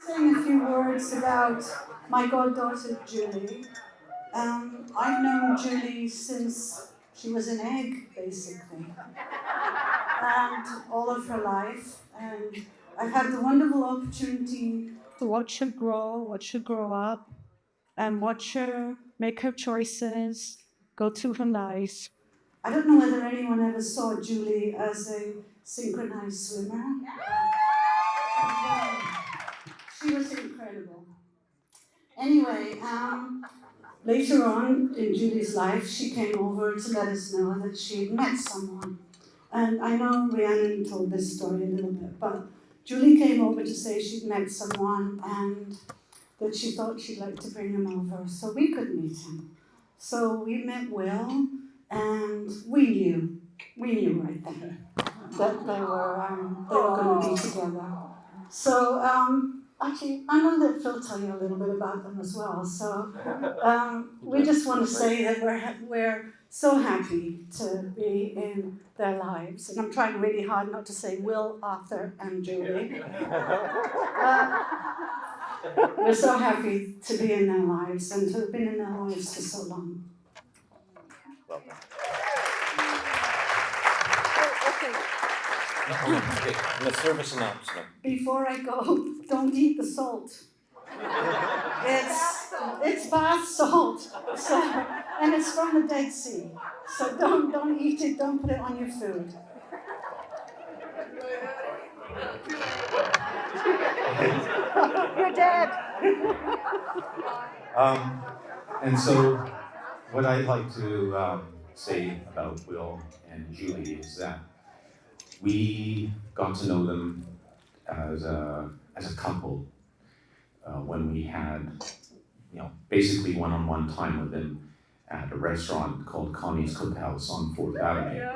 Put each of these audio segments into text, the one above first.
saying a few words about my goddaughter Julie. I've known Julie since she was an egg, basically, and all of her life. And I've had the wonderful opportunity to watch her grow up, and watch her make her choices, go through her life. I don't know whether anyone ever saw Julie as a synchronized swimmer. She was incredible. Anyway, later on in Julie's life, she came over to let us know that she had met someone. And I know Rhiannon told this story a little bit, but Julie came over to say she'd met someone and that she thought she'd like to bring him over so we could meet him. So we met Will, and we knew right there that they were going to be together. So actually, I know that Phil tell you a little bit about them as well. So we just want to say that we're so happy to be in their lives, and I'm trying really hard not to say Will, Arthur, and Julie. We're so happy to be in their lives and to have been in their lives for so long. Okay, the service announcement. Before I go, don't eat the salt. It's bath salt, and it's from the Dead Sea. So don't eat it. Don't put it on your food. You're dead. And so, what I'd like to say about Will and Julie is that we got to know them as a couple when we had, basically one-on-one time with them at a restaurant called Connie's Cookhouse on 4th Avenue.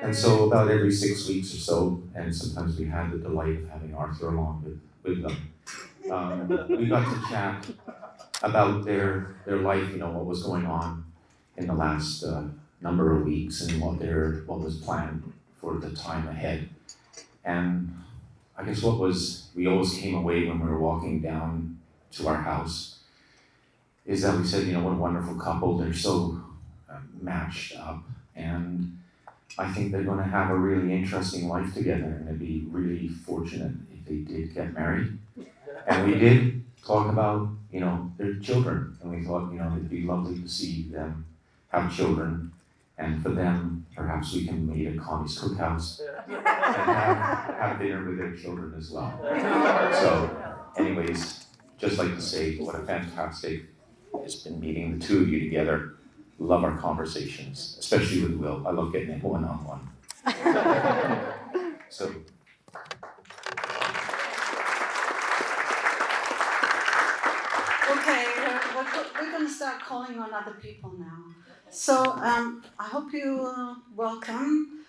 And so about every 6 weeks or so, and sometimes we had the delight of having Arthur along with them, we got to chat about their life, what was going on in the last number of weeks and what was planned for the time ahead. And I guess we always came away when we were walking down to our house is that we said, what a wonderful couple, they're so matched up, and I think they're going to have a really interesting life together, and they'd be really fortunate if they did get married. And we did talk about, their children, and we thought, it'd be lovely to see them have children, and for them, perhaps we can meet at Connie's Cookhouse and have dinner with their children as well. So, anyways, just like to say what a fantastic it's been meeting the two of you together. Love our conversations, especially with Will. I love getting it one-on-one. So. Okay, we're going to start calling on other people now. So I hope you welcome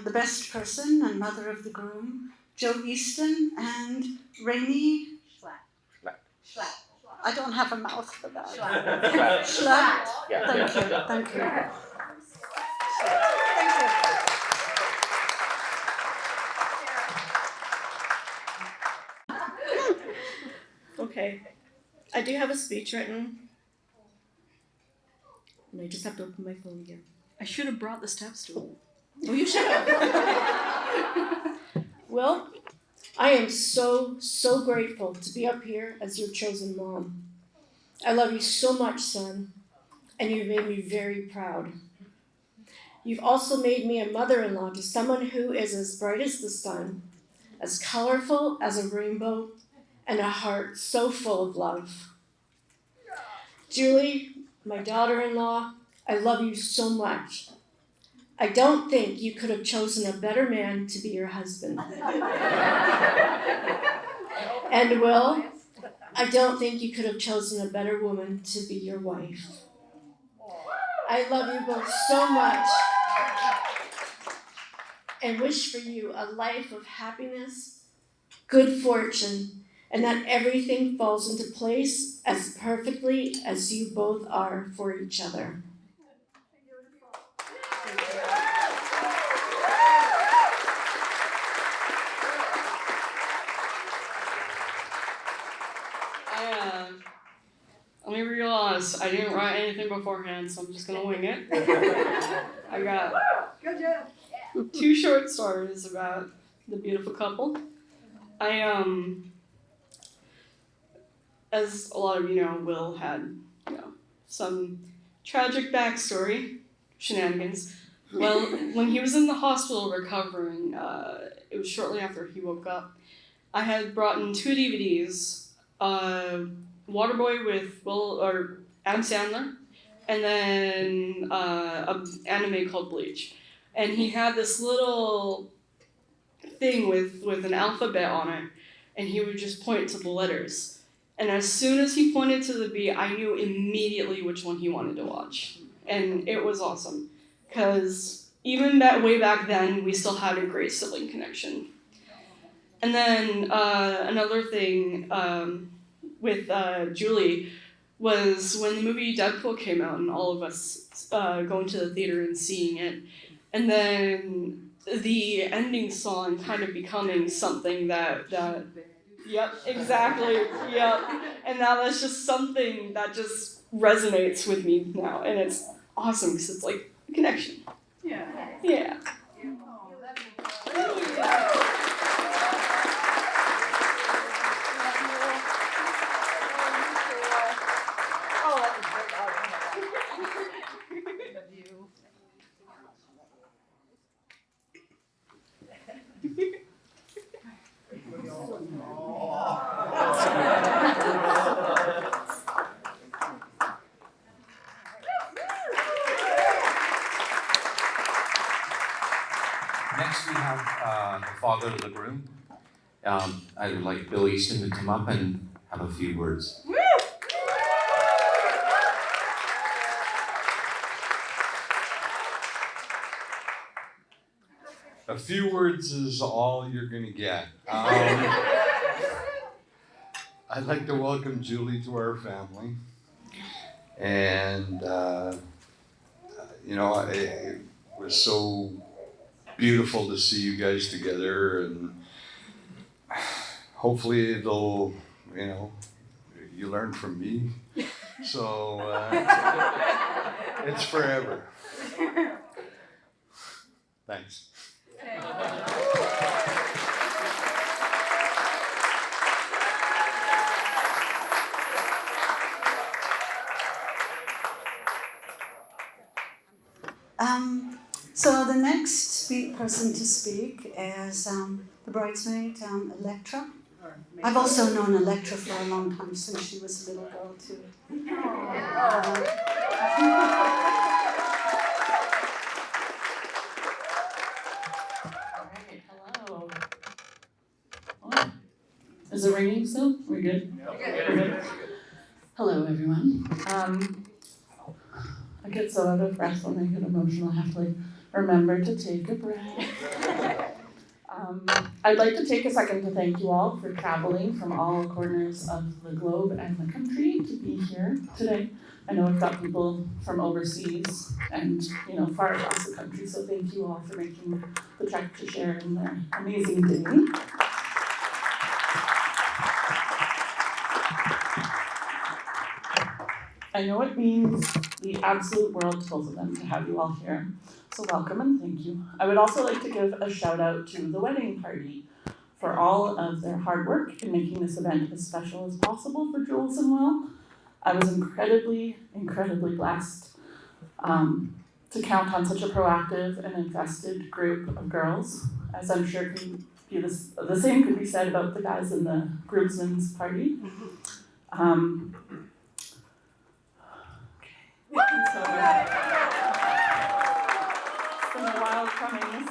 the best person and mother of the groom, Joe Easton, and Rainee. Schlatt. I don't have a mouth for that. Schlatt. Thank you. Okay, I do have a speech written, and I just have to open my phone again. I should have brought the step stool. Oh, you should have. Well, I am so grateful to be up here as your chosen mom. I love you so much, son, and you've made me very proud. You've also made me a mother-in-law to someone who is as bright as the sun, as colorful as a rainbow, and a heart so full of love. Julie, my daughter-in-law, I love you so much. I don't think you could have chosen a better man to be your husband. And Will, I don't think you could have chosen a better woman to be your wife. I love you both so much and wish for you a life of happiness, good fortune, and that everything falls into place as perfectly as you both are for each other. honest, I didn't write anything beforehand, so I'm just gonna wing it. I got 2 short stories about the beautiful couple. As a lot of you know, Will had, some tragic backstory, shenanigans. Well, when he was in the hospital recovering, it was shortly after he woke up, I had brought in 2 DVDs, Waterboy with Adam Sandler, and then an anime called Bleach. And he had this little thing with an alphabet on it, and he would just point to the letters. And as soon as he pointed to the B, I knew immediately which one he wanted to watch. And it was awesome. Because even way back then, we still had a great sibling connection. And then another thing with Julie was when the movie Deadpool came out and all of us going to the theater and seeing it. And then the ending song kind of becoming something that yep, exactly, yep. And now that's just something that just resonates with me now. And it's awesome because it's like a connection. Yeah. Yeah. Next we have the father of the groom. I would like Bill Easton to come up and have a few words. A few words is all you're going to get. I'd like to welcome Julie to our family. And, it was so beautiful to see you guys together. And hopefully it'll, you learn from me. So it's forever. Thanks. So the next person to speak is the bridesmaid, Elektra. I've also known Elektra for a long time, since she was a little girl too. Hello. Oh. Is it ringing still? We're good? We're good. Hello, everyone. I get so out of breath when I get emotional. I have to remember to take a breath. I'd like to take a second to thank you all for traveling from all corners of the globe and the country to be here today. I know we've got people from overseas and far across the country, so thank you all for making the trek to share in their amazing day. I know it means the absolute world to both of them to have you all here, so welcome and thank you. I would also like to give a shout out to the wedding party for all of their hard work in making this event as special as possible for Jules and Will. I was incredibly, incredibly blessed to count on such a proactive and invested group of girls, as I'm sure the same could be said about the guys in the groomsmen's party. So, it's been a while coming.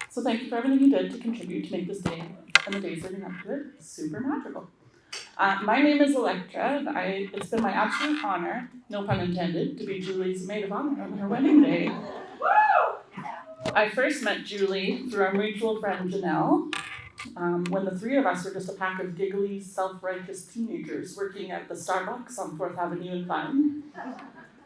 So thank you for everything you did to contribute to make this day and the days leading up to it super magical. My name is Elektra, and it's been my absolute honor, no pun intended, to be Julie's maid of honor on her wedding day. I first met Julie through our mutual friend Janelle, when the three of us were just a pack of giggly, self-righteous teenagers working at the Starbucks on 4th Avenue in Vine,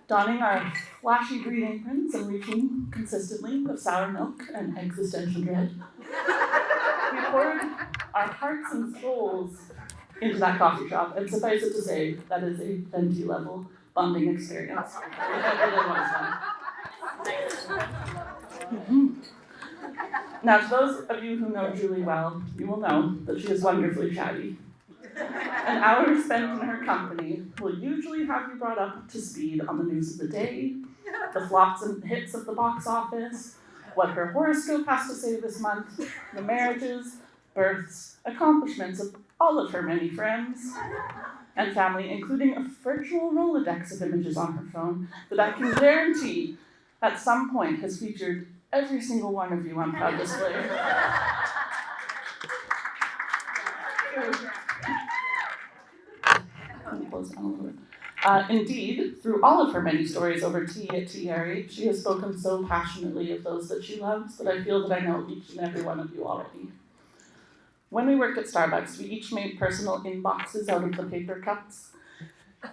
donning our flashy green aprons and reeking consistently of sour milk and existential dread. We poured our hearts and souls into that coffee shop, and suffice it to say, that is a venti level bonding experience. It really was fun. Now, to those of you who know Julie well, you will know that she is wonderfully chatty. An hour spent in her company will usually have you brought up to speed on the news of the day, the flops and hits of the box office, what her horoscope has to say this month, the marriages, births, accomplishments of all of her many friends and family, including a virtual Rolodex of images on her phone that I can guarantee at some point has featured every single one of you on proud display. Indeed, through all of her many stories over tea at TRH, she has spoken so passionately of those that she loves that I feel that I know each and every one of you already. When we worked at Starbucks, we each made personal inboxes out of the paper cups,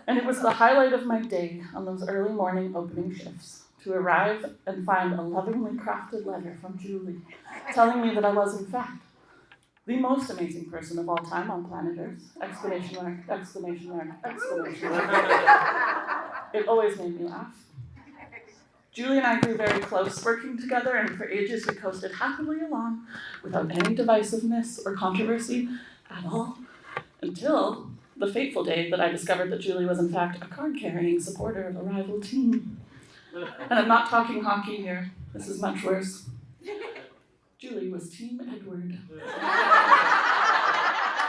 and it was the highlight of my day on those early morning opening shifts to arrive and find a lovingly crafted letter from Julie telling me that I was, in fact, the most amazing person of all time on planet Earth! Exclamation mark, exclamation mark, exclamation mark. It always made me laugh. Julie and I grew very close working together, and for ages we coasted happily along without any divisiveness or controversy at all, until the fateful day that I discovered that Julie was in fact a card-carrying supporter of a rival team. And I'm not talking hockey here. This is much worse. Julie was Team Edward.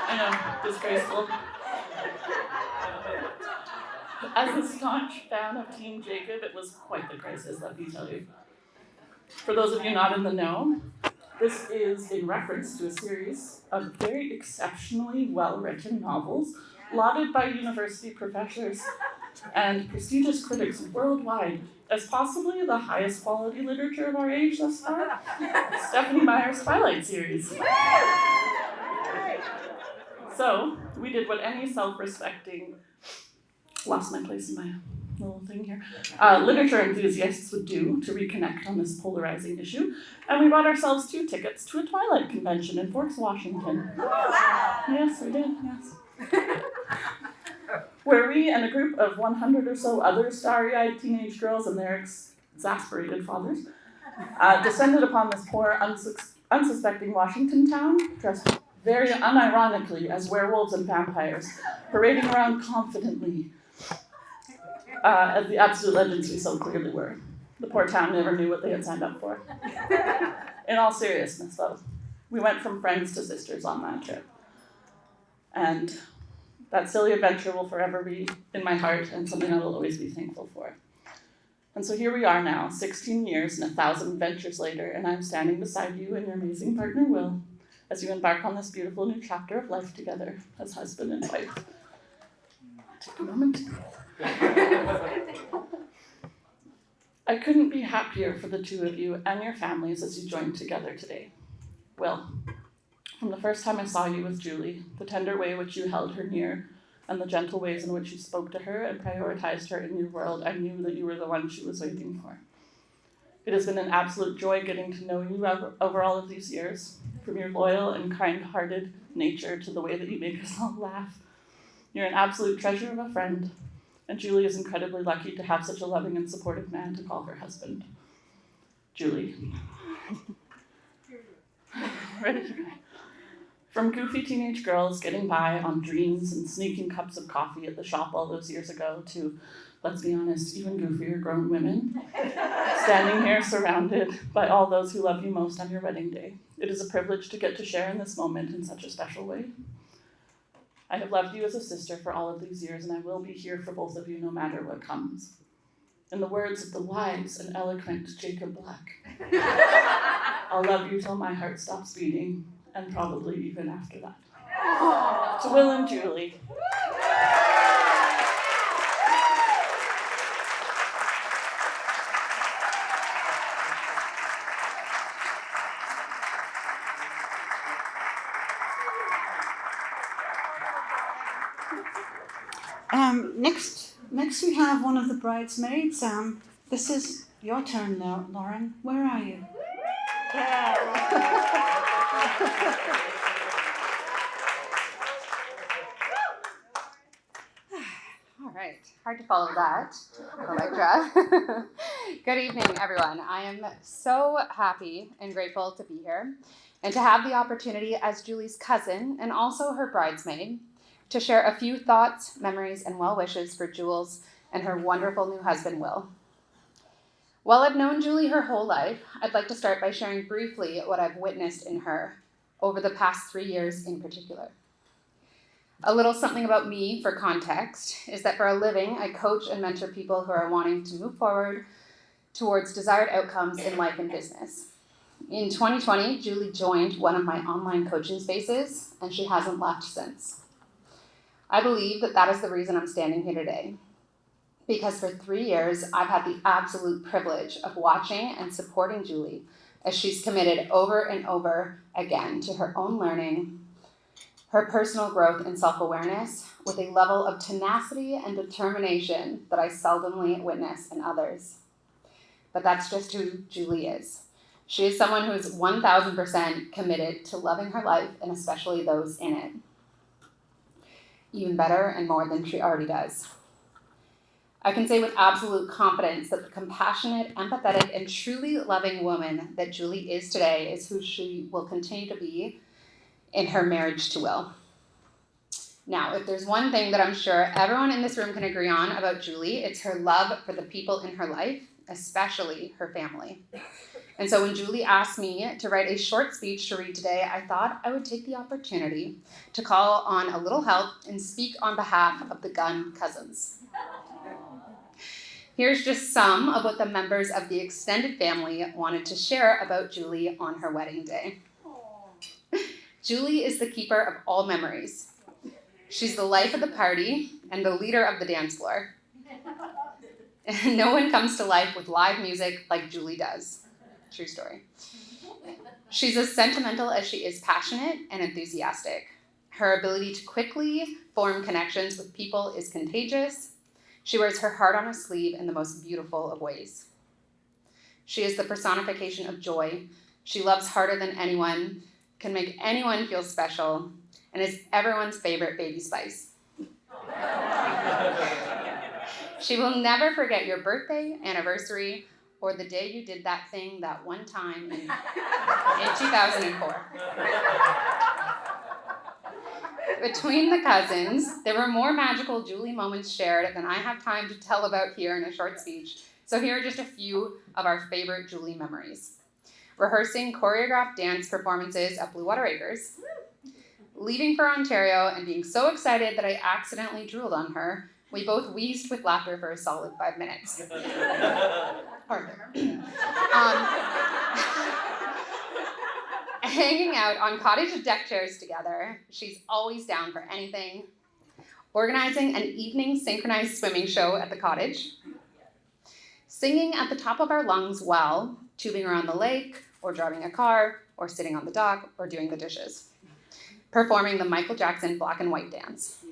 I know, disgraceful. As a staunch fan of Team Jacob, it was quite the crisis, let me tell you. For those of you not in the know, this is in reference to a series of very exceptionally well-written novels lauded by university professors and prestigious critics worldwide as possibly the highest quality literature of our age thus far. Stephanie Meyer's Twilight series. So, we did what any self-respecting, lost my place in my little thing here, literature enthusiasts would do to reconnect on this polarizing issue, and we bought ourselves 2 tickets to a Twilight convention in Forks, Washington. Yes, we did, yes. Where we and a group of 100 or so other starry-eyed teenage girls and their exasperated fathers descended upon this poor, unsuspecting Washington town, dressed very unironically as werewolves and vampires, parading around confidently as the absolute legends we so clearly were. The poor town never knew what they had signed up for. In all seriousness, though, we went from friends to sisters on that trip. And that silly adventure will forever be in my heart and something I will always be thankful for. And so here we are now, 16 years and 1,000 adventures later, and I'm standing beside you and your amazing partner, Will, as you embark on this beautiful new chapter of life together as husband and wife. Take a moment. I couldn't be happier for the 2 of you and your families as you joined together today. Will, from the first time I saw you with Julie, the tender way in which you held her near, and the gentle ways in which you spoke to her and prioritized her in your world, I knew that you were the one she was waiting for. It has been an absolute joy getting to know you over all of these years, from your loyal and kind-hearted nature to the way that you make us all laugh. You're an absolute treasure of a friend, and Julie is incredibly lucky to have such a loving and supportive man to call her husband. Julie. Ready to cry. From goofy teenage girls getting by on dreams and sneaking cups of coffee at the shop all those years ago to, let's be honest, even goofier grown women, standing here surrounded by all those who love you most on your wedding day. It is a privilege to get to share in this moment in such a special way. I have loved you as a sister for all of these years, and I will be here for both of you no matter what comes. In the words of the wise and eloquent Jacob Black, I'll love you till my heart stops beating, and probably even after that. To Will and Julie. Next we have one of the bridesmaids. This is your turn now, Lauren. Where are you? Yeah. hard to follow that, Elektra. Good evening, everyone. I am so happy and grateful to be here and to have the opportunity as Julie's cousin and also her bridesmaid to share a few thoughts, memories, and well wishes for Jules and her wonderful new husband, Will. While I've known Julie her whole life, I'd like to start by sharing briefly what I've witnessed in her over the past 3 years in particular. A little something about me for context is that for a living, I coach and mentor people who are wanting to move forward towards desired outcomes in life and business. In 2020, Julie joined one of my online coaching spaces, and she hasn't left since. I believe that is the reason I'm standing here today. Because for 3 years, I've had the absolute privilege of watching and supporting Julie as she's committed over and over again to her own learning, her personal growth and self-awareness with a level of tenacity and determination that I seldomly witness in others. But that's just who Julie is. She is someone who is 1,000% committed to loving her life and especially those in it. Even better and more than she already does. I can say with absolute confidence that the compassionate, empathetic, and truly loving woman that Julie is today is who she will continue to be in her marriage to Will. Now, if there's one thing that I'm sure everyone in this room can agree on about Julie, it's her love for the people in her life, especially her family. And so when Julie asked me to write a short speech to read today, I thought I would take the opportunity to call on a little help and speak on behalf of the Gunn cousins. Here's just some of what the members of the extended family wanted to share about Julie on her wedding day. Julie is the keeper of all memories. She's the life of the party and the leader of the dance floor. No one comes to life with live music like Julie does. True story. She's as sentimental as she is passionate and enthusiastic. Her ability to quickly form connections with people is contagious. She wears her heart on her sleeve in the most beautiful of ways. She is the personification of joy. She loves harder than anyone, can make anyone feel special, and is everyone's favorite baby spice. She will never forget your birthday, anniversary, or the day you did that thing that one time in 2004. Between the cousins, there were more magical Julie moments shared than I have time to tell about here in a short speech. So here are just a few of our favorite Julie memories. Rehearsing choreographed dance performances at Blue Water Acres, leaving for Ontario and being so excited that I accidentally drooled on her, we both wheezed with laughter for a solid 5 minutes. Arthur. Hanging out on cottage deck chairs together, she's always down for anything. Organizing an evening synchronized swimming show at the cottage. Singing at the top of our lungs while tubing around the lake, or driving a car, or sitting on the dock, or doing the dishes. Performing the Michael Jackson black and white dance.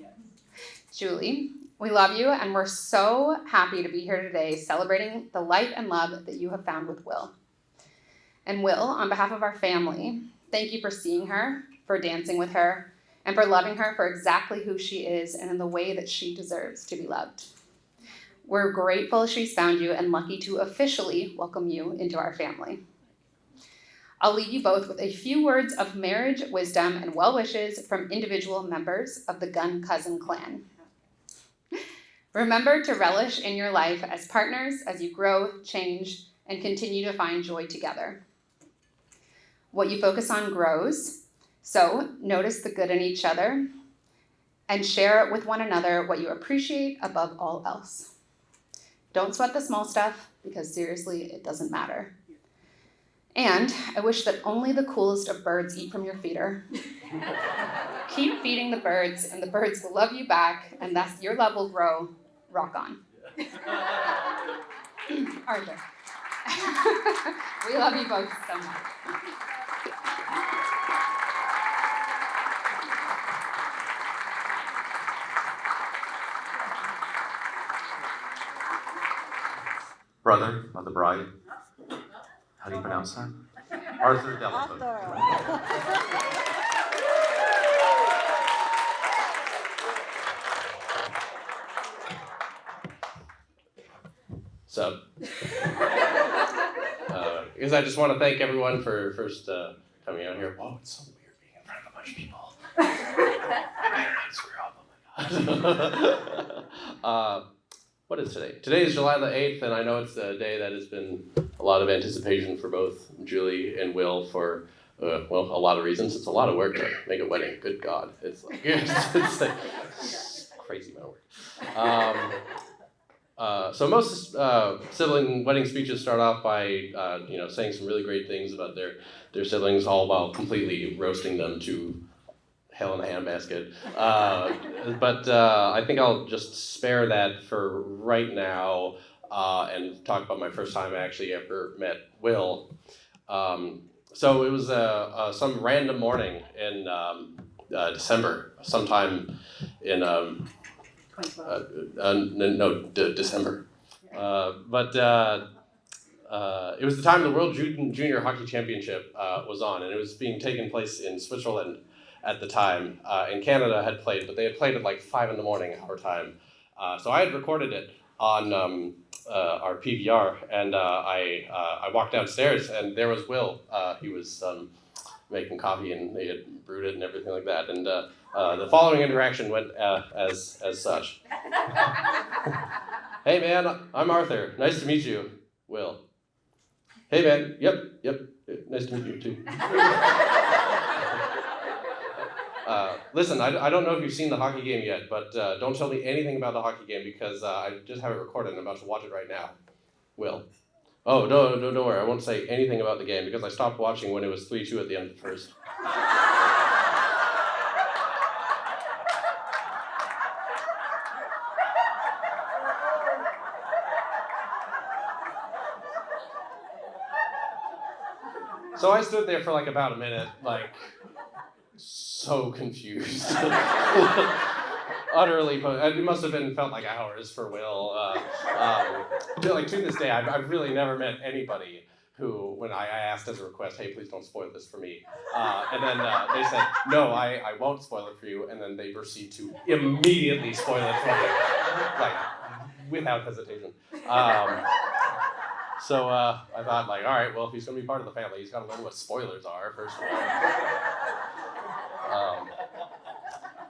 Julie, we love you, and we're so happy to be here today celebrating the light and love that you have found with Will. And Will, on behalf of our family, thank you for seeing her, for dancing with her, and for loving her for exactly who she is and in the way that she deserves to be loved. We're grateful she's found you and lucky to officially welcome you into our family. I'll leave you both with a few words of marriage wisdom and well wishes from individual members of the Gunn cousin clan. Remember to relish in your life as partners as you grow, change, and continue to find joy together. What you focus on grows, so notice the good in each other and share with one another what you appreciate above all else. Don't sweat the small stuff because seriously, it doesn't matter. And I wish that only the coolest of birds eat from your feeder. Keep feeding the birds and the birds will love you back and thus your love will grow. Rock on. Arthur. We love you both so much. Brother of the bride. How do you pronounce that? Arthur Delafoot. Because I just want to thank everyone for first coming out here. Whoa, it's so weird being in front of a bunch of people. I better not screw up. What is today? Today is July the 8th, and I know it's a day that has been a lot of anticipation for both Julie and Will for, a lot of reasons. It's a lot of work to make a wedding. Good God. It's like, it's like crazy amount of work. So most sibling wedding speeches start off by, saying some really great things about their siblings, all while completely roasting them to hell in a handbasket. But I think I'll just spare that for right now and talk about my first time I actually ever met Will. So it was some random morning in December, sometime in December. But it was the time the World Junior Hockey Championship was on, and it was being taken place in Switzerland at the time. And Canada had played, but they had played at like 5 a.m. our time. So I had recorded it on our PVR, and I walked downstairs, and there was Will. He was making coffee, and they had brewed it and everything like that. And the following interaction went as such. Hey man, I'm Arthur. Nice to meet you. Will. Hey man, yep, nice to meet you too. Listen, I don't know if you've seen the hockey game yet, but don't tell me anything about the hockey game because I just have it recorded and I'm about to watch it right now. Will. Oh, no, don't worry. I won't say anything about the game because I stopped watching when it was 3-2 at the end of the first. So I stood there for like about a minute, like, so confused. Utterly, it must have felt like hours for Will. Like to this day, I've really never met anybody who, when I asked as a request, hey, please don't spoil this for me. And then they said, no, I won't spoil it for you. And then they proceed to immediately spoil it for me, like, without hesitation. So I thought, like, all right, well, if he's going to be part of the family, he's got to learn what spoilers are, first of all.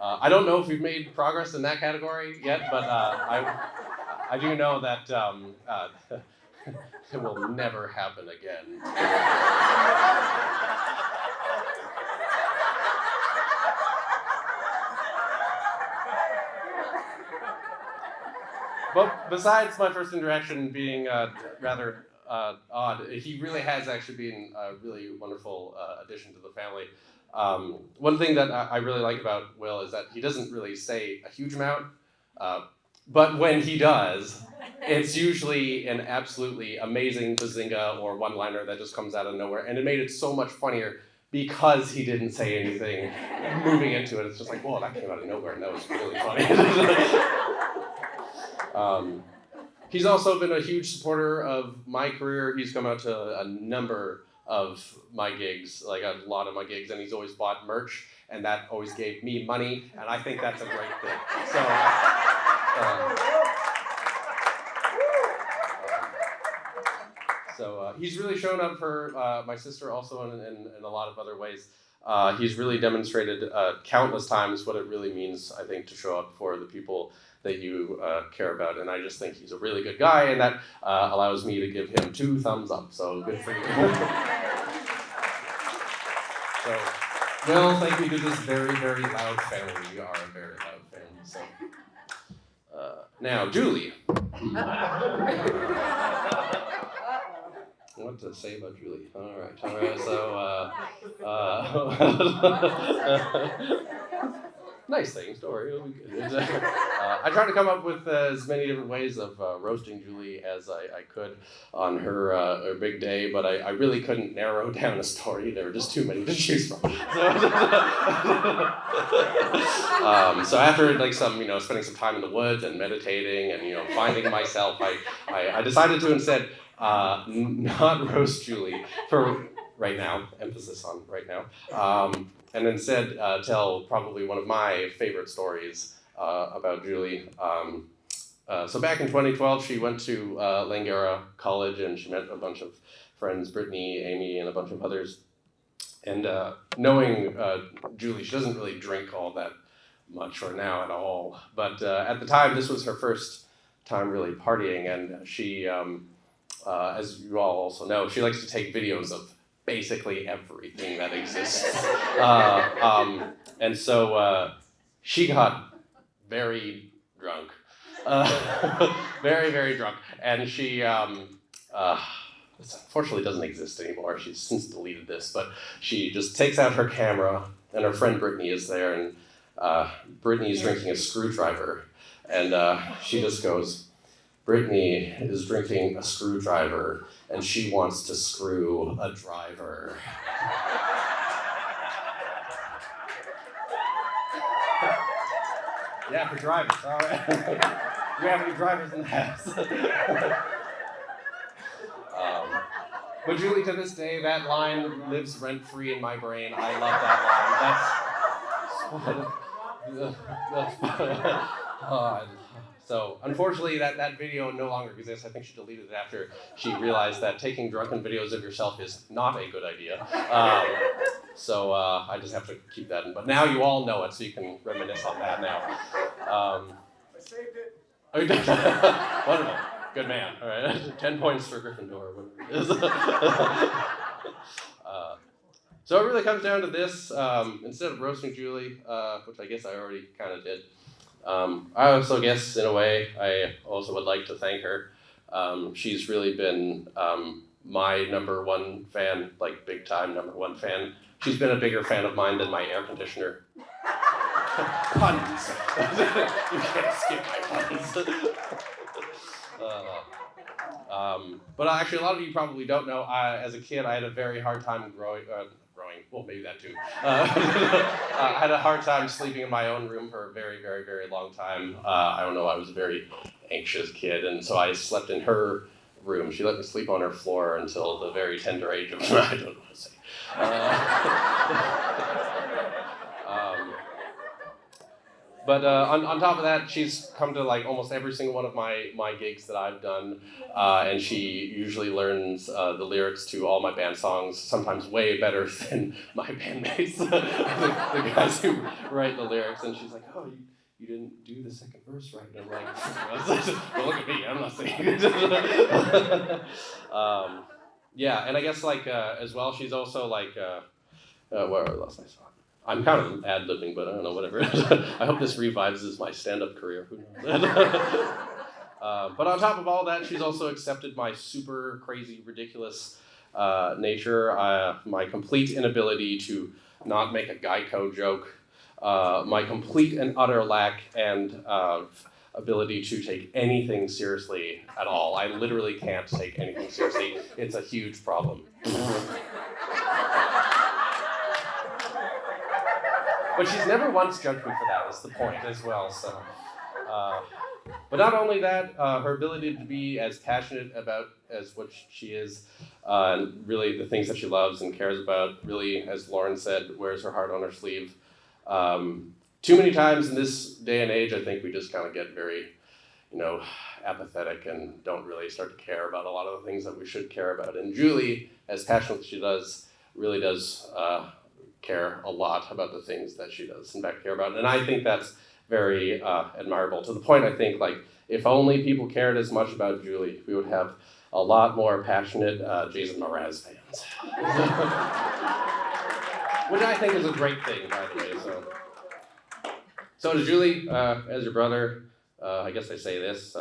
I don't know if we've made progress in that category yet, but I do know that it will never happen again. But besides my first interaction being rather odd, he really has actually been a really wonderful addition to the family. One thing that I really like about Will is that he doesn't really say a huge amount, but when he does, it's usually an absolutely amazing bazinga or one-liner that just comes out of nowhere, and it made it so much funnier because he didn't say anything moving into it. It's just like, whoa, that came out of nowhere, and that was really funny. He's also been a huge supporter of my career. He's come out to a number of my gigs, like a lot of my gigs, and he's always bought merch, and that always gave me money, and I think that's a great thing. So he's really shown up for my sister also in a lot of other ways. He's really demonstrated countless times what it really means, I think, to show up for the people that you care about, and I just think he's a really good guy, and that allows me to give him 2 thumbs up, so good for you. So, Will, thank you to this very, very loud family. We are a very loud family, so. Now, Julie. What to say about Julie? All right, so, nice things, don't worry, it'll be good. I tried to come up with as many different ways of roasting Julie as I could on her big day, but I really couldn't narrow down a story. There were just too many to choose from. So after like spending some time in the woods and meditating and finding myself, I decided to instead not roast Julie for right now, emphasis on right now, and instead tell probably one of my favorite stories about Julie. So back in 2012, she went to Langara College and she met a bunch of friends, Brittany, Amy, and a bunch of others. And knowing Julie, she doesn't really drink all that much or now at all. But at the time, this was her first time really partying, and she, as you all also know, she likes to take videos of basically everything that exists. And so she got very drunk. Very, very drunk. And she, this unfortunately doesn't exist anymore. She's since deleted this, but she just takes out her camera, and her friend Brittany is there, and Brittany's drinking a screwdriver. And she just goes, Brittany is drinking a screwdriver, and she wants to screw a driver. Yeah, for drivers, all right. Do we have any drivers in the house? But Julie, to this day, that line lives rent-free in my brain. I love that line. So, unfortunately, that video no longer exists. I think she deleted it after she realized that taking drunken videos of yourself is not a good idea. So I just have to keep that in. But now you all know it, so you can reminisce on that now. I saved it. Oh, you did? Wonderful. Good man. All right. 10 points for Gryffindor, whatever it is. So it really comes down to this. Instead of roasting Julie, which I guess I already kind of did, I also guess, in a way, I also would like to thank her. She's really been my number one fan, like big time number one fan. She's been a bigger fan of mine than my air conditioner. Puns. You can't skip my puns. But actually, a lot of you probably don't know, as a kid, I had a very hard time growing, well, maybe that too. I had a hard time sleeping in my own room for a very, very, very long time. I don't know, I was a very anxious kid, and so I slept in her room. She let me sleep on her floor until the very tender age of, I don't know what to say. But on top of that, she's come to like almost every single one of my gigs that I've done, and she usually learns the lyrics to all my band songs, sometimes way better than my bandmates, the guys who write the lyrics. And she's like, oh, you didn't do the second verse right. And I'm like, well, look at me, I'm not singing it. Yeah, and I guess like as well, she's also like, where else I saw it? I'm kind of ad-libbing, but I don't know, whatever. I hope this revives my stand-up career. Who knows? But on top of all that, she's also accepted my super crazy, ridiculous nature, my complete inability to not make a Geico joke, my complete and utter lack and ability to take anything seriously at all. I literally can't take anything seriously. It's a huge problem. But she's never once judged me for that, is the point as well. So, but not only that, her ability to be as passionate about as what she is, and really the things that she loves and cares about, really, as Lauren said, wears her heart on her sleeve. Too many times in this day and age, I think we just kind of get very, apathetic and don't really start to care about a lot of the things that we should care about. And Julie, as passionate as she does, really does care a lot about the things that she does in fact care about. And I think that's very admirable, to the point I think like if only people cared as much about Julie, we would have a lot more passionate Jason Mraz fans. Which I think is a great thing, by the way. So to Julie, as your brother, I guess I say this,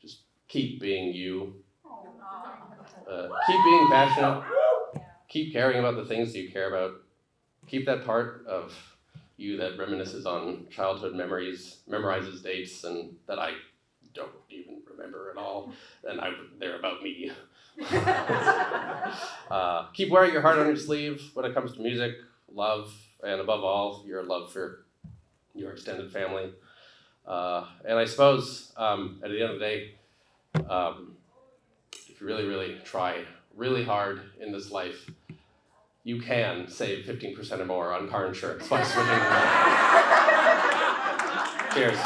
just keep being you. Keep being passionate. Keep caring about the things that you care about. Keep that part of you that reminisces on childhood memories, memorizes dates, and that I don't even remember at all, and they're about me. Keep wearing your heart on your sleeve when it comes to music, love, and above all, your love for your extended family. And I suppose, at the end of the day, if you really, really try really hard in this life, you can save 15% or more on car insurance by switching. Cheers.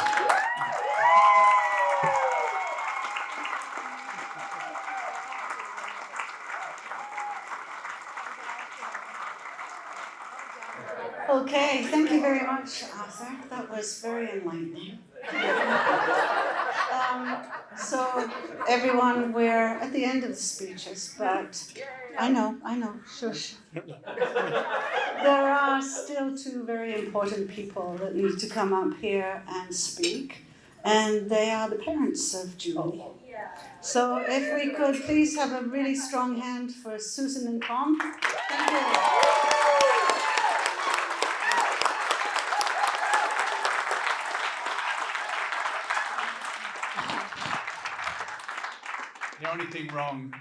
Okay, thank you very much, Arthur. That was very enlightening. So, everyone, we're at the end of the speeches, but I know, shush. There are still two very important people that need to come up here and speak, and they are the parents of Julie. So, if we could please have a really strong hand for Susan and Tom. Thank you. The only thing wrong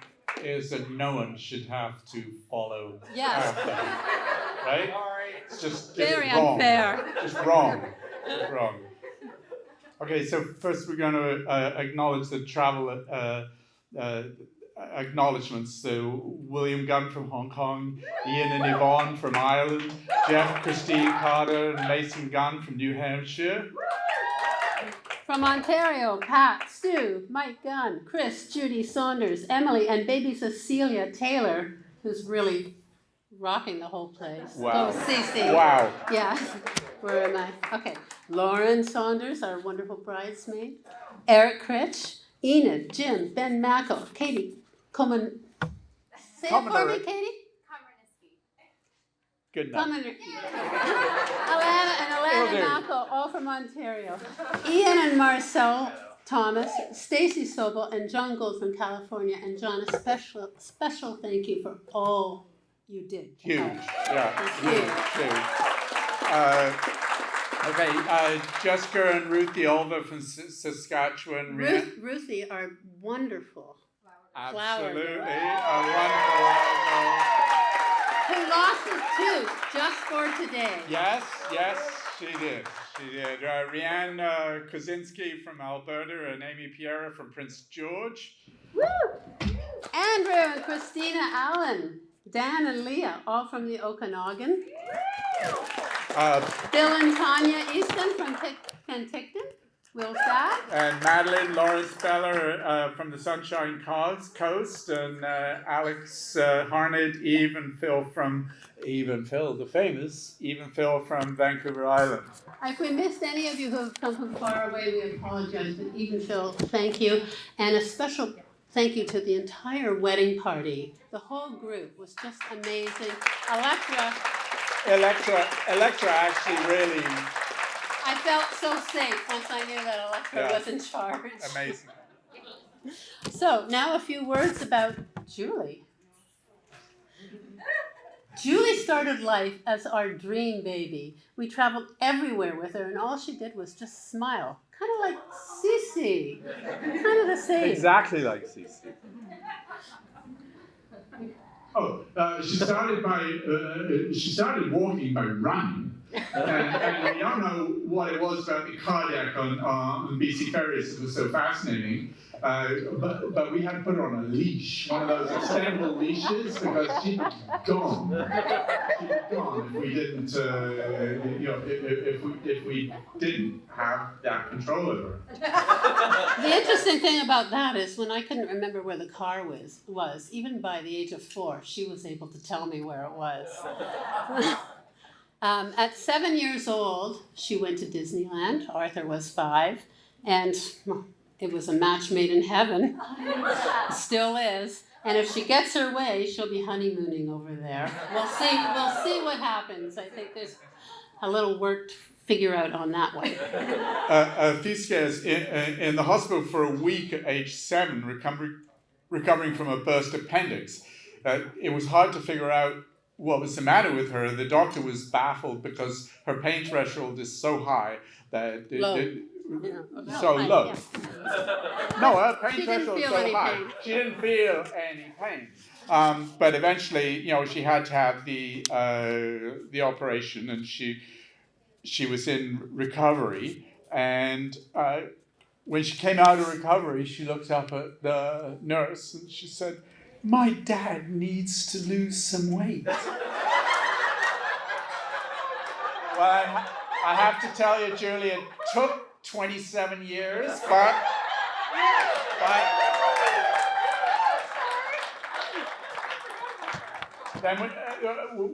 is that no one should have to follow Yes. after, right? It's just Very wrong. unfair. Just wrong. Just wrong. Okay, so first we're going to acknowledge the travel acknowledgements. So William Gunn from Hong Kong, Ian and Yvonne from Ireland, Jeff, Christine Carter, and Mason Gunn from New Hampshire. From Ontario, Pat, Stu, Mike Gunn, Chris, Judy Saunders, Emily, and baby Cecilia Taylor, who's really rocking the whole place. Wow. Oh, Cece. Wow. Yeah. Where am I? Okay. Lauren Saunders, our wonderful bridesmaid. Eric Critch, Enid, Jim, Ben Mackle, Katie, Coman. Say it for me, Katie. Good enough. Alana Mackle, all from Ontario. Ian and Marcel Thomas, Stacy Sobel, and John Gold from California. And John, a special thank you for all you did. Huge. Yeah. Huge. Okay, Jessica and Ruthie Olva from Saskatchewan. Ruthie are wonderful. Absolutely. Flower girl. A wonderful flower girl. Who lost it too, just for today. Yes, she did. Rianne Kozinski from Alberta and Amy Piera from Prince George. Woo! Andrew and Christina Allen, Dan and Leah, all from the Okanagan. Bill and Tanya Easton from Penticton. Will Sack. And Madeline Lawrence Beller from the Sunshine Coast, and Alex Harned, Eve and Phil, the famous Eve and Phil from Vancouver Island. If we missed any of you who have come from far away, we apologize, but Eve and Phil, thank you. And a special thank you to the entire wedding party. The whole group was just amazing. Elektra actually really... I felt so safe once I knew that Elektra was in charge. Amazing. So now a few words about Julie. Julie started life as our dream baby. We traveled everywhere with her, and all she did was just smile. Kind of like Cece. Kind of the same. Exactly like Cece. She started walking by running. And we all know what it was about the cardiac on BC Ferries that was so fascinating. But we had to put her on a leash, one of those extendable leashes, because she'd be gone. She'd be gone if we didn't, if we didn't have that control over her. The interesting thing about that is when I couldn't remember where the car was, even by the age of 4, she was able to tell me where it was. At 7 years old, she went to Disneyland. Arthur was 5, and it was a match made in heaven. Still is. And if she gets her way, she'll be honeymooning over there. We'll see what happens. I think there's a little work to figure out on that one. Fiske is in the hospital for a week at age 7, recovering from a burst appendix. It was hard to figure out what was the matter with her. The doctor was baffled because her pain threshold is so high that low. Yeah. No, her pain threshold was so high. She didn't feel any pain. But eventually, she had to have the operation, and she was in recovery. And when she came out of recovery, she looked up at the nurse and she said, "My dad needs to lose some weight." Well, I have to tell you, Julie, it took 27 years, but then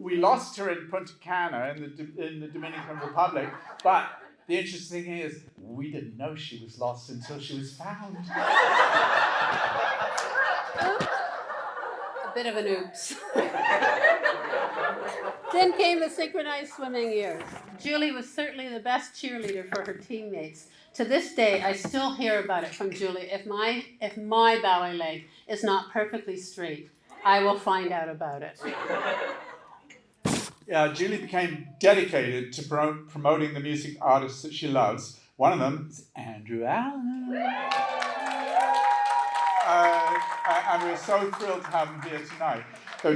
we lost her in Punta Cana in the Dominican Republic, but the interesting thing is we didn't know she was lost until she was found. A bit of an oops. Then came the synchronized swimming years. Julie was certainly the best cheerleader for her teammates. To this day, I still hear about it from Julie. If my ballet leg is not perfectly straight, I will find out about it. Julie became dedicated to promoting the music artists that she loves. One of them is Andrew Allen. And we're so thrilled to have him here tonight. So,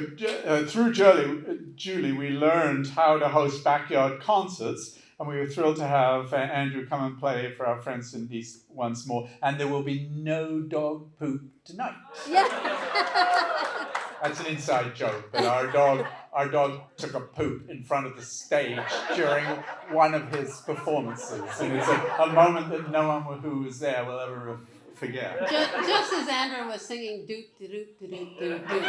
through Julie, we learned how to host backyard concerts, and we were thrilled to have Andrew come and play for our friends in East once more. And there will be no dog poop tonight. Yeah. That's an inside joke, but our dog took a poop in front of the stage during one of his performances, and it's a moment that no one who was there will ever forget. Just as Andrew was singing doop doop doop doop doop.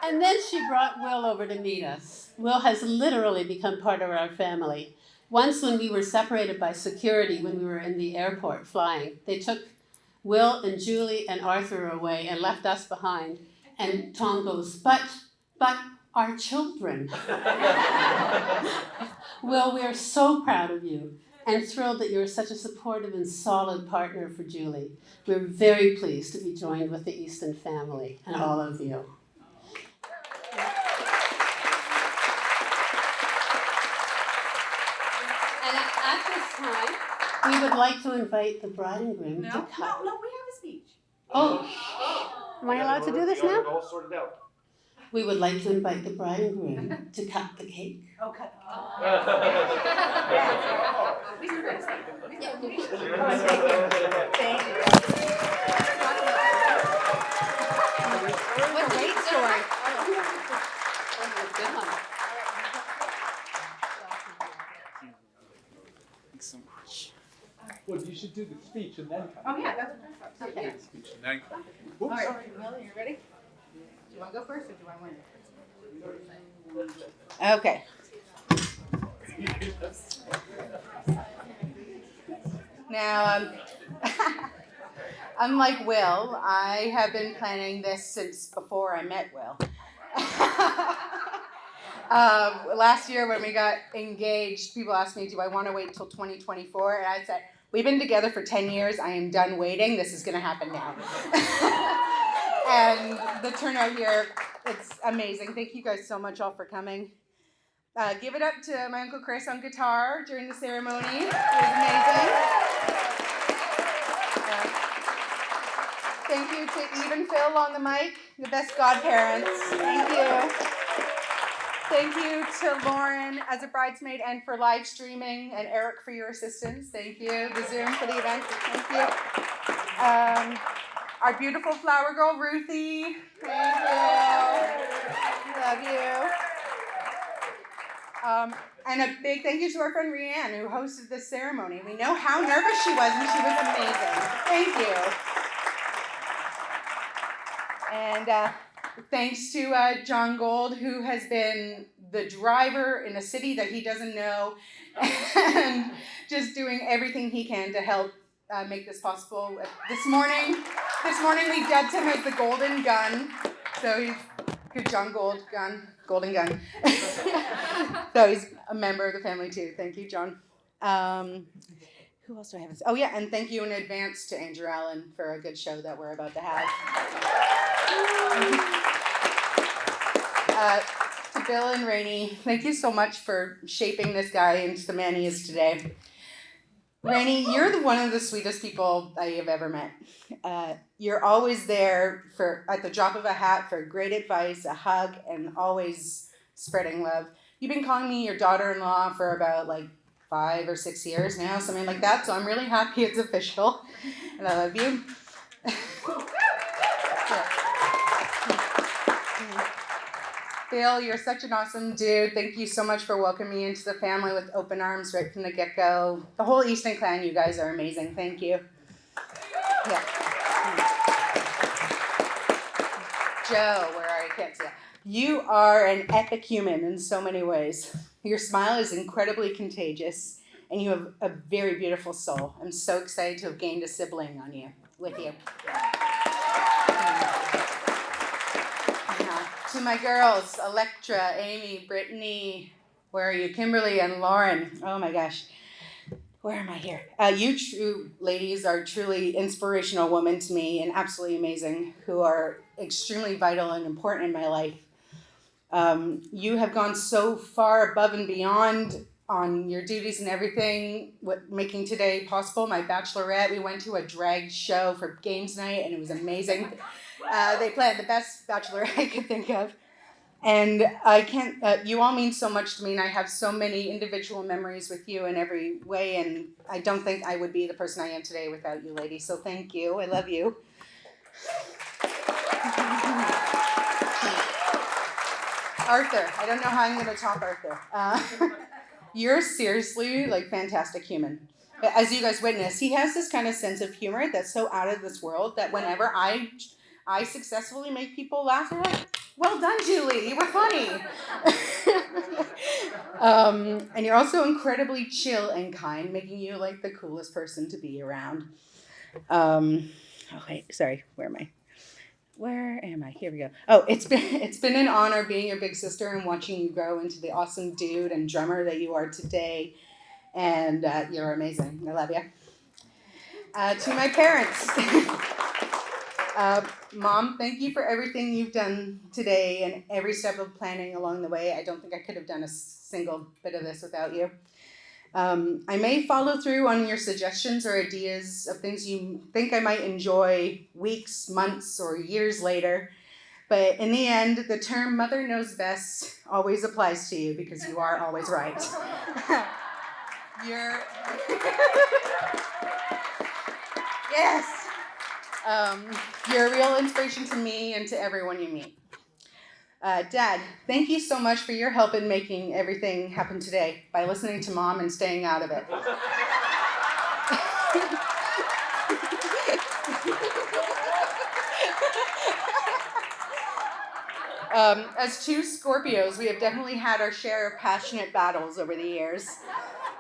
And then she brought Will over to meet us. Will has literally become part of our family. Once when we were separated by security when we were in the airport flying, they took Will and Julie and Arthur away and left us behind. And Tom goes, but our children. Will, we are so proud of you and thrilled that you're such a supportive and solid partner for Julie. We're very pleased to be joined with the Easton family and all of you. And at this time, we would like to invite the bride and groom to cut. No, we have a speech. Oh, am I allowed to do this now? All sorted out. We would like to invite the bride and groom to cut the cake. Oh, cut. What a great story. Good one. Thanks so much. Well, you should do the speech and then cut. Oh, yeah, that's what Okay. The speech and then cut. Whoops. All right, Will, you ready? Do you want to go first or do I want to? Okay. Now, unlike Will, I have been planning this since before I met Will. Last year when we got engaged, people asked me, do I want to wait until 2024? And I said, we've been together for 10 years. I am done waiting. This is going to happen now. And the turnout here, it's amazing. Thank you guys so much all for coming. Give it up to my Uncle Chris on guitar during the ceremony. It was amazing. Thank you to Eve and Phil on the mic, the best godparents. Thank you. Thank you to Lauren as a bridesmaid and for live streaming, and Eric for your assistance. Thank you. The Zoom for the event. Thank you. Our beautiful flower girl, Ruthie. Thank you. Love you. And a big thank you to our friend Rainee who hosted this ceremony. We know how nervous she was, and she was amazing. Thank you. And thanks to John Gold, who has been the driver in a city that he doesn't know, and just doing everything he can to help make this possible. This morning we dubbed him as the Golden Gun. So he's good, John Gold Gun, Golden Gun. So he's a member of the family too. Thank you, John. Who else do I have? Oh yeah, and thank you in advance to Andrew Allen for a good show that we're about to have. To Bill and Rainee, thank you so much for shaping this guy into the man he is today. Rainee, you're one of the sweetest people I have ever met. You're always there at the drop of a hat for great advice, a hug, and always spreading love. You've been calling me your daughter-in-law for about 5 or 6 years now, something like that, so I'm really happy it's official, and I love you. Bill, you're such an awesome dude. Thank you so much for welcoming me into the family with open arms right from the get-go. The whole Easton clan, you guys are amazing. Thank you. Yeah. Joe, where are you? Can't see it. You are an epic human in so many ways. Your smile is incredibly contagious, and you have a very beautiful soul. I'm so excited to have gained a sibling with you. To my girls, Elektra, Amy, Brittany, where are you? Kimberly and Lauren. Oh my gosh. Where am I here? You true ladies are truly inspirational women to me and absolutely amazing, who are extremely vital and important in my life. You have gone so far above and beyond on your duties and everything, making today possible. My bachelorette, we went to a drag show for games night and it was amazing. They planned the best bachelorette I could think of. And I can't, you all mean so much to me, and I have so many individual memories with you in every way, and I don't think I would be the person I am today without you ladies, so thank you. I love you. Arthur, I don't know how I'm going to top Arthur. You're seriously, fantastic human. As you guys witness, he has this kind of sense of humor that's so out of this world that whenever I successfully make people laugh, they're like, well done, Julie, you were funny. And you're also incredibly chill and kind, making you the coolest person to be around. Where am I? Here we go. Oh, it's been an honor being your big sister and watching you grow into the awesome dude and drummer that you are today. And you're amazing. I love you. To my parents. Mom, thank you for everything you've done today and every step of planning along the way. I don't think I could have done a single bit of this without you. I may follow through on your suggestions or ideas of things you think I might enjoy weeks, months, or years later. But in the end, the term mother knows best always applies to you because you are always right. Yes. You're a real inspiration to me and to everyone you meet. Dad, thank you so much for your help in making everything happen today by listening to Mom and staying out of it. As two Scorpios, we have definitely had our share of passionate battles over the years.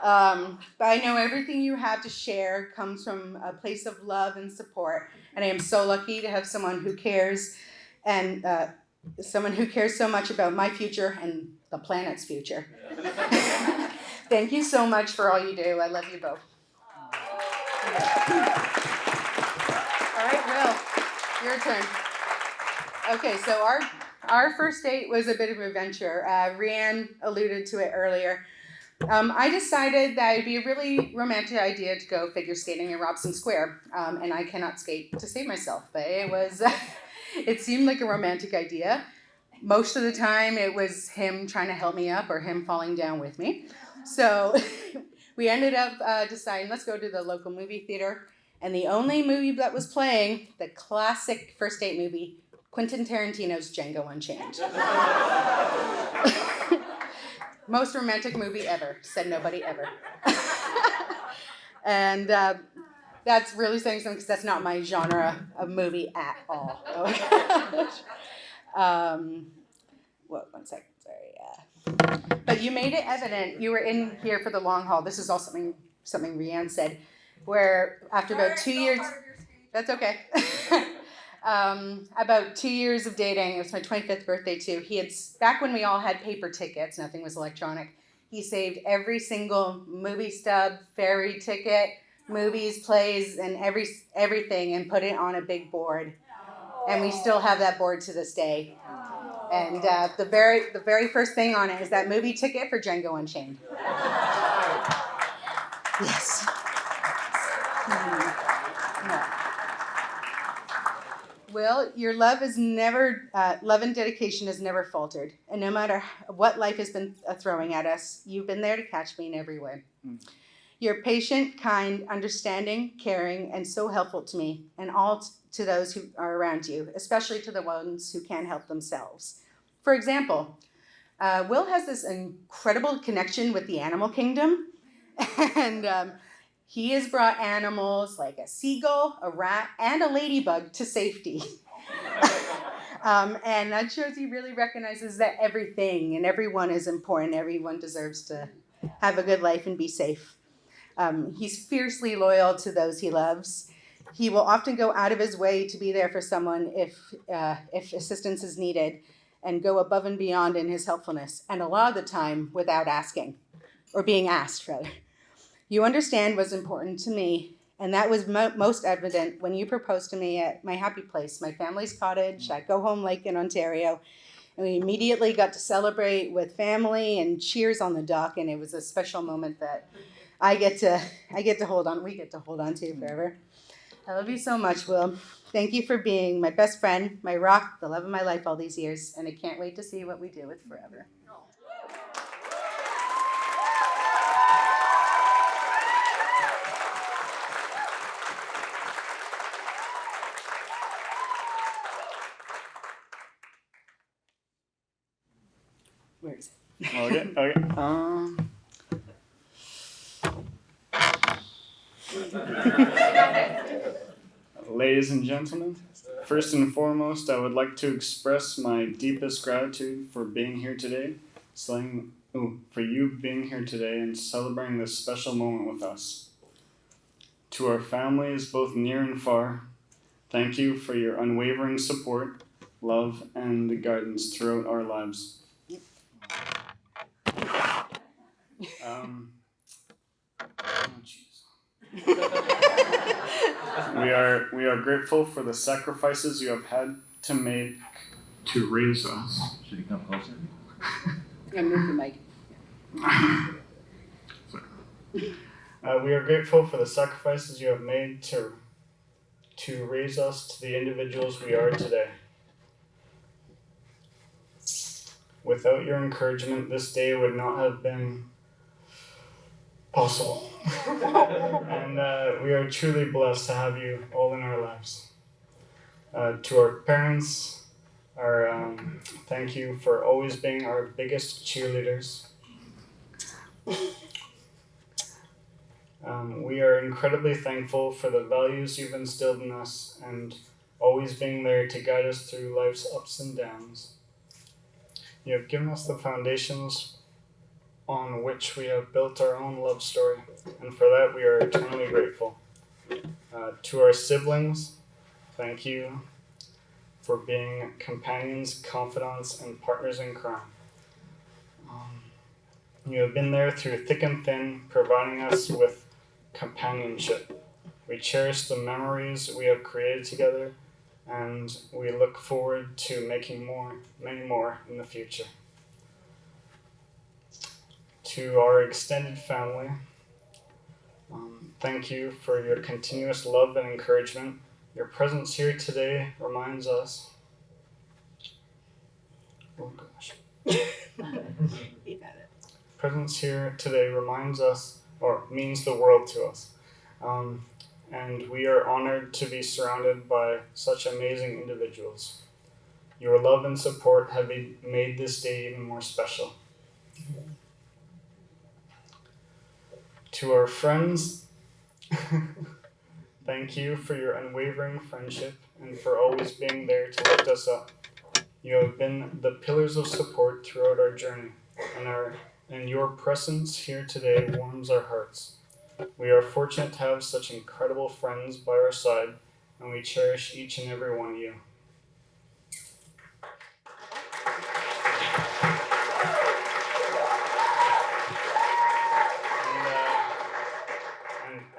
But I know everything you have to share comes from a place of love and support. And I am so lucky to have someone who cares and someone who cares so much about my future and the planet's future. Thank you so much for all you do. I love you both. All right, Will, your turn. Okay, so our first date was a bit of an adventure. Rainee alluded to it earlier. I decided that it'd be a really romantic idea to go figure skating in Robson Square, and I cannot skate to save myself, but it seemed like a romantic idea. Most of the time it was him trying to help me up or him falling down with me. So we ended up deciding, let's go to the local movie theater, and the only movie that was playing, the classic first date movie, Quentin Tarantino's Django Unchained. Most romantic movie ever, said nobody ever. And that's really saying something because that's not my genre of movie at all. One second, sorry. But you made it evident, you were in here for the long haul. This is all something Rainee said, where after about 2 years, that's okay. About 2 years of dating, it was my 25th birthday too. Back when we all had paper tickets, nothing was electronic, he saved every single movie stub, ferry ticket, movies, plays, and everything and put it on a big board. And we still have that board to this day. And the very first thing on it is that movie ticket for Django Unchained. Yes. Will, your love and dedication has never faltered. And no matter what life has been throwing at us, you've been there to catch me in every way. You're patient, kind, understanding, caring, and so helpful to me and all to those who are around you, especially to the ones who can't help themselves. For example, Will has this incredible connection with the animal kingdom, and he has brought animals like a seagull, a rat, and a ladybug to safety. And that shows he really recognizes that everything and everyone is important. Everyone deserves to have a good life and be safe. He's fiercely loyal to those he loves. He will often go out of his way to be there for someone if assistance is needed, and go above and beyond in his helpfulness, and a lot of the time without asking, or being asked, rather. You understand what's important to me, and that was most evident when you proposed to me at my happy place, my family's cottage at Go Home Lake in Ontario. And we immediately got to celebrate with family and cheers on the dock, and it was a special moment that I get to hold on, we get to hold on to forever. I love you so much, Will. Thank you for being my best friend, my rock, the love of my life all these years, and I can't wait to see what we do with forever. Where is it? Okay. Ladies and gentlemen, first and foremost, I would like to express my deepest gratitude for being here today, for you being here today and celebrating this special moment with us. To our families, both near and far, thank you for your unwavering support, love, and guidance throughout our lives. We are grateful for the sacrifices you have had to make to raise us. Should you come closer? I move the mic. We are grateful for the sacrifices you have made to raise us to the individuals we are today. Without your encouragement, this day would not have been possible. And we are truly blessed to have you all in our lives. To our parents, thank you for always being our biggest cheerleaders. We are incredibly thankful for the values you've instilled in us and always being there to guide us through life's ups and downs. You have given us the foundations on which we have built our own love story, and for that we are eternally grateful. To our siblings, thank you for being companions, confidants, and partners in crime. You have been there through thick and thin, providing us with companionship. We cherish the memories we have created together, and we look forward to making many more in the future. To our extended family, thank you for your continuous love and encouragement. Your presence here today reminds us. Oh gosh. You got it. Presence here today reminds us, or means the world to us. And we are honored to be surrounded by such amazing individuals. Your love and support have made this day even more special. To our friends, thank you for your unwavering friendship and for always being there to lift us up. You have been the pillars of support throughout our journey, and your presence here today warms our hearts. We are fortunate to have such incredible friends by our side, and we cherish each and every one of you.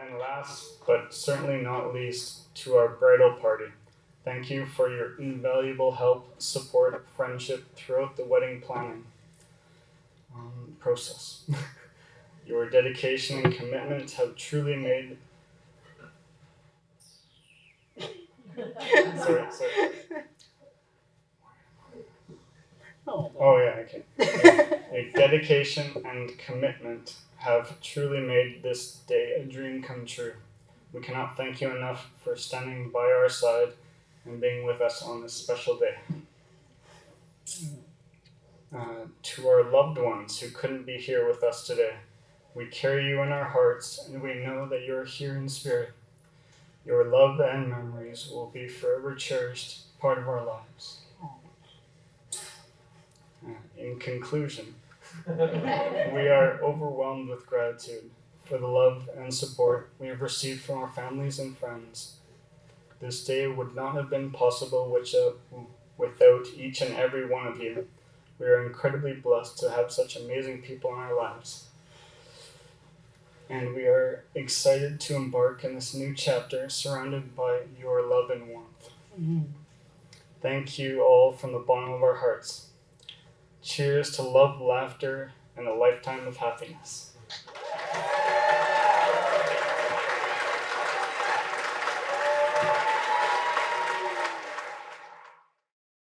And last, but certainly not least, to our bridal party. Thank you for your invaluable help, support, friendship throughout the wedding planning process. Your dedication and commitment have truly made... Sorry. Oh yeah, okay. Your dedication and commitment have truly made this day a dream come true. We cannot thank you enough for standing by our side and being with us on this special day. To our loved ones who couldn't be here with us today, we carry you in our hearts and we know that you are here in spirit. Your love and memories will be forever cherished, part of our lives. In conclusion, we are overwhelmed with gratitude for the love and support we have received from our families and friends. This day would not have been possible without each and every one of you. We are incredibly blessed to have such amazing people in our lives. And we are excited to embark in this new chapter surrounded by your love and warmth. Thank you all from the bottom of our hearts. Cheers to love, laughter, and a lifetime of happiness.